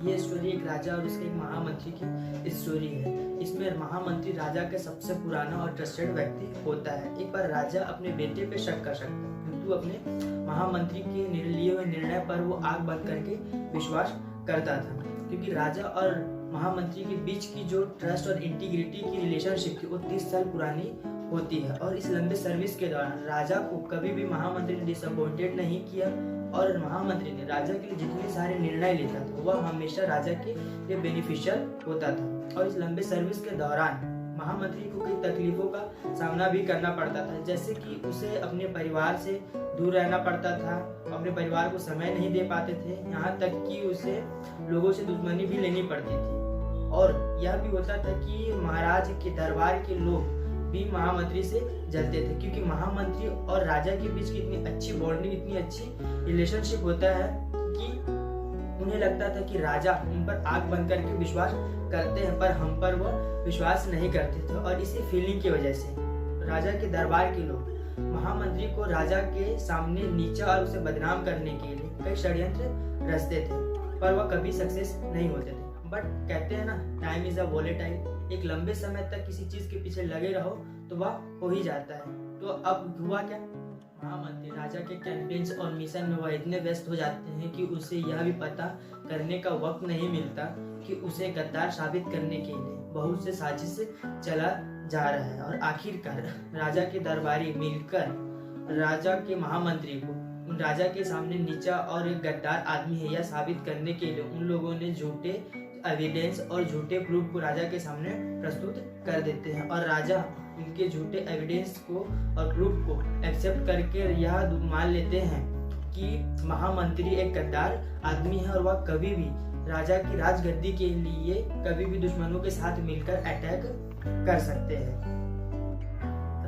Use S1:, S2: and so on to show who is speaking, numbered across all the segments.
S1: ये स्टोरी एक राजा और उसके एक महामंत्री की स्टोरी है। इसमें महामंत्री राजा का सबसे पुराना और ट्रस्टेड व्यक्ति होता है। एक बार राजा अपने बेटे पे शक कर सकता है, किंतु अपने महामंत्री के लिए हुए निर्णय पर वो आंख बंद करके विश्वास करता था, क्योंकि राजा और महामंत्री के बीच की जो ट्रस्ट और इंटीग्रिटी की रिलेशनशिप थी वो 30 साल पुरानी होती है। और इस लंबे सर्विस के दौरान राजा को कभी भी महामंत्री ने डिसअपॉइंटेड नहीं किया और महामंत्री ने राजा के लिए जितने सारे निर्णय लेता था वह हमेशा राजा के लिए बेनिफिशियल होता था। और इस लंबे सर्विस के दौरान महामंत्री को कई तकलीफों का सामना भी करना पड़ता था, जैसे कि उसे अपने परिवार से दूर रहना पड़ता था, अपने परिवार को समय नहीं दे पाते थे, यहाँ तक कि उसे लोगों से दुश्मनी भी लेनी पड़ती थी। और यह भी होता था कि महाराज के दरबार के लोग भी महामंत्री से जलते थे, क्योंकि महामंत्री और राजा के बीच की इतनी अच्छी बॉन्डिंग, इतनी अच्छी रिलेशनशिप होता है कि उन्हें लगता था कि राजा उन पर आंख बंद करके विश्वास करते हैं, पर हम पर वह विश्वास नहीं करते थे। और इसी फीलिंग की वजह से राजा के दरबार के लोग महामंत्री को राजा के सामने नीचा और उसे बदनाम करने के लिए कई षड्यंत्र रचते थे, पर वह कभी सक्सेस नहीं होते थे। बट कहते हैं ना, टाइम इज अ वॉलेटाइल। एक लंबे समय तक किसी चीज के पीछे लगे रहो तो वह हो ही जाता है। तो अब हुआ क्या, महामंत्री राजा के कैंपेन्स और मिशन में वह इतने व्यस्त हो जाते हैं कि उसे यह भी पता करने का वक्त नहीं मिलता कि उसे गद्दार साबित करने के लिए बहुत से साजिश चला जा रहा है। और आखिरकार राजा के दरबारी मिलकर राजा के महामंत्री को राजा के सामने नीचा और एक गद्दार आदमी है यह साबित करने के लिए उन लोगों ने झूठे एविडेंस और झूठे प्रूफ को राजा के सामने प्रस्तुत कर देते हैं। और राजा उनके झूठे एविडेंस को और प्रूफ को एक्सेप्ट करके यह मान लेते हैं कि महामंत्री एक गद्दार आदमी है और वह कभी भी राजा की राजगद्दी के लिए कभी भी दुश्मनों के साथ मिलकर अटैक कर सकते हैं।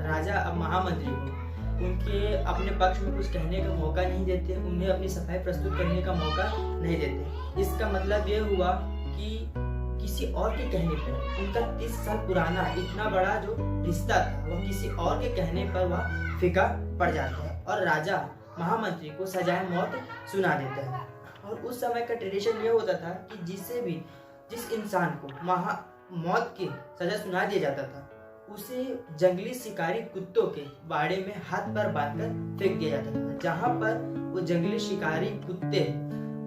S1: राजा अब महामंत्री को उनके अपने पक्ष में कुछ कहने का मौका नहीं देते, उन्हें अपनी सफाई प्रस्तुत करने का मौका नहीं देते। इसका मतलब ये हुआ कि किसी और के कहने पर उनका 30 साल पुराना इतना बड़ा जो रिश्ता था वह किसी और के कहने पर वह फीका पड़ जाता है और राजा महामंत्री को सजाए मौत सुना देता है। और उस समय का ट्रेडिशन ये होता था कि जिस इंसान को मौत की सजा सुना दिया जाता था उसे जंगली शिकारी कुत्तों के बाड़े में हाथ पर बांधकर फेंक दिया जाता था, जहां पर वो जंगली शिकारी कुत्ते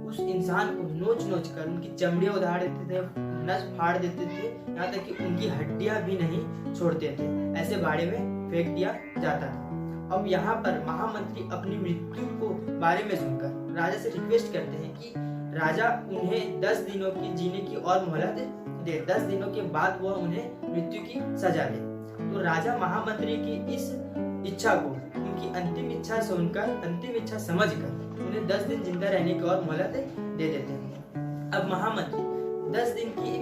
S1: उस इंसान को नोच कर उनकी चमड़ियां उधार देते थे, नस फाड़ देते थे, यहाँ तक कि उनकी हड्डियां भी नहीं छोड़ते थे। ऐसे बाड़े में फेंक दिया जाता था। अब यहाँ पर महामंत्री अपनी मृत्यु को बारे में सुनकर राजा से रिक्वेस्ट करते हैं कि राजा उन्हें 10 दिनों की जीने की और मोहलत दे, 10 दिनों के बाद वह उन्हें मृत्यु की सजा दे। तो राजा महामंत्री की इस इच्छा को उनकी अंतिम इच्छा सुनकर, अंतिम इच्छा समझकर उन्हें 10 दिन जिंदा रहने की और मोहलत दे देते हैं। अब महामंत्री 10 दिन की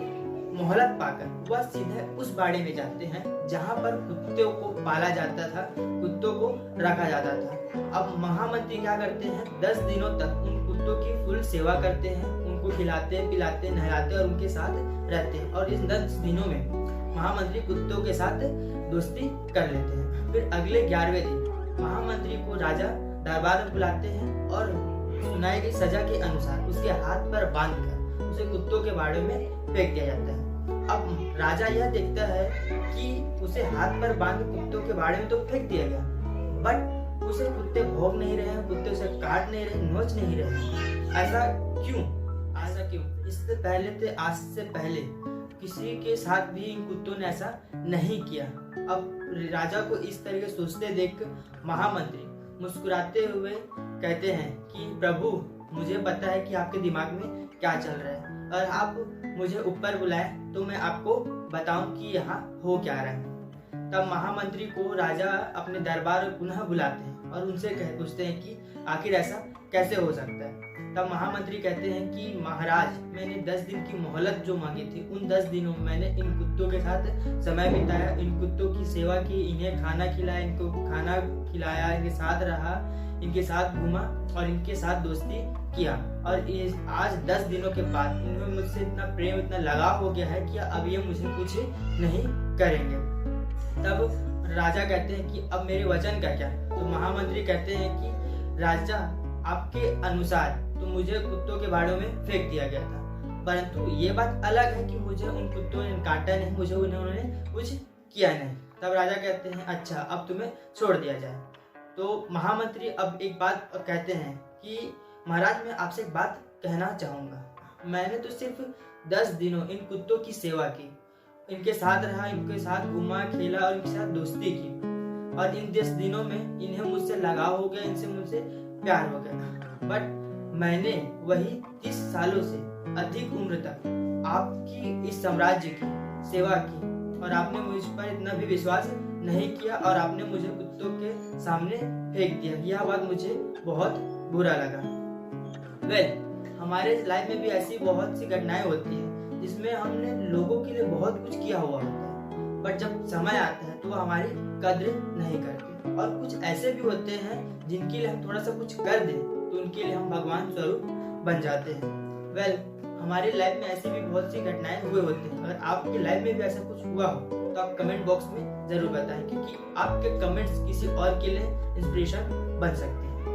S1: मोहलत पाकर वह सीधे उस बाड़े में जाते हैं जहां पर कुत्तों को पाला जाता था, कुत्तों को रखा जाता था। अब महामंत्री क्या करते हैं, 10 दिनों तक उन कुत्तों की फुल सेवा करते हैं, उनको खिलाते पिलाते नहलाते और उनके साथ रहते हैं। और इस 10 दिनों में महामंत्री कुत्तों के साथ दोस्ती कर लेते हैं। फिर अगले 11वें दिन महामंत्री को राजा दरबार में बुलाते हैं और सुनाई गई सजा के अनुसार उसके हाथ पर बांधकर उसे कुत्तों के बाड़े में फेंक दिया जाता है। अब राजा यह देखता है कि उसे हाथ पर बांध कुत्तों के बाड़े में तो फेंक दिया गया, बट उसे कुत्ते भौंक नहीं रहे हैं, कुत्ते उसे काट नहीं रहे, नोच नहीं रहे। ऐसा क्यों? इससे पहले आज से पहले किसी के साथ भी इन कुत्तों ने ऐसा नहीं किया। अब राजा को इस तरह सोचते देख महामंत्री मुस्कुराते हुए कहते हैं कि प्रभु, मुझे पता है कि आपके दिमाग में क्या चल रहा है और आप मुझे ऊपर बुलाएं तो मैं आपको बताऊं कि यहाँ हो क्या रहा है। तब महामंत्री को राजा अपने दरबार में पुनः बुलाते हैं और उनसे पूछते हैं कि आखिर ऐसा कैसे हो सकता है। तब महामंत्री कहते हैं कि महाराज, मैंने 10 दिन की मोहलत जो मांगी थी उन 10 दिनों में मैंने इन कुत्तों के साथ समय बिताया, इन कुत्तों की सेवा की, इन्हें खाना खिलाया, इनको खाना खिलाया, इनके साथ रहा, इनके साथ घूमा और इनके साथ दोस्ती किया। और आज 10 दिनों के बाद इन्हें मुझसे इतना प्रेम, इतना लगाव हो गया है कि अब ये मुझे कुछ नहीं करेंगे। तब राजा कहते हैं कि अब मेरे वचन का क्या? तो महामंत्री कहते हैं कि राजा, आपके अनुसार तो मुझे कुत्तों के बाड़ों में फेंक दिया गया था, परंतु ये बात अलग है कि मुझे उन कुत्तों ने काटा नहीं, मुझे उन्होंने कुछ किया नहीं। तब राजा कहते हैं अच्छा अब तुम्हें छोड़ दिया जाए। तो महामंत्री अब एक बात कहते हैं कि महाराज मैं आपसे एक बात कहना चाहूँगा। मैंने तो सिर्फ 10 दिनों इन कुत्तों की सेवा की, इनके साथ रहा, इनके साथ घूमा खेला और इनके साथ दोस्ती की, और इन 10 दिनों में इन्हें मुझसे लगाव हो गया, इनसे मुझसे प्यार हो गया। बट मैंने वही 30 सालों से अधिक उम्र तक आपकी इस साम्राज्य की सेवा की और आपने मुझ पर इतना भी विश्वास नहीं किया और आपने मुझे कुत्तों के सामने फेंक दिया। यह बात मुझे बहुत बुरा लगा। हमारे लाइफ में भी ऐसी बहुत सी घटनाएं होती हैं जिसमें हमने लोगों के लिए बहुत कुछ किया हुआ होता है, बट जब समय आता है तो वो हमारी कद्र नहीं करते। और कुछ ऐसे भी होते हैं जिनके लिए हम थोड़ा सा कुछ कर दें तो उनके लिए हम भगवान स्वरूप बन जाते हैं। हमारी लाइफ में ऐसी भी बहुत सी घटनाएं हुए होते हैं। अगर आपकी लाइफ में भी ऐसा कुछ हुआ हो तो आप कमेंट बॉक्स में जरूर बताएं, क्योंकि आपके कमेंट्स किसी और के लिए इंस्पिरेशन बन सकते हैं।